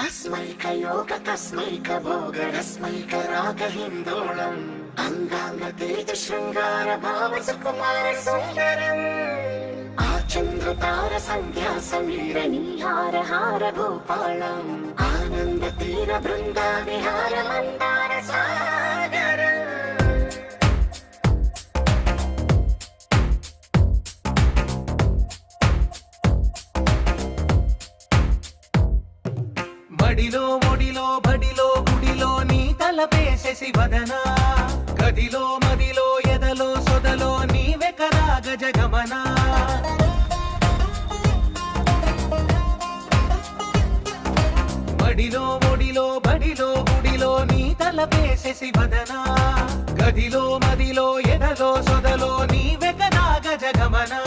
अस्मैकयोग तस्मैक भोग रस्मैक राग हिन्दोळम् अंगांग तेज शृंगार भाव सुकुमार सुंदरम् आचंद्र तार संध्या समीर नीहार हार भूपालम् आनंद तीर बृंदा विहार मंदार सागर మడిలో ఒడిలో బడిలో గుడిలో నీ తలపేసేసి వదనా గదిలో మదిలో ఎదలో సొదలో నీవే కదా గజగమనా మడిలో ఒడిలో బడిలో గుడిలో నీ తలపేసేసి వదనా గదిలో మదిలో ఎదలో సొదలో నీవే కదా గజగమనా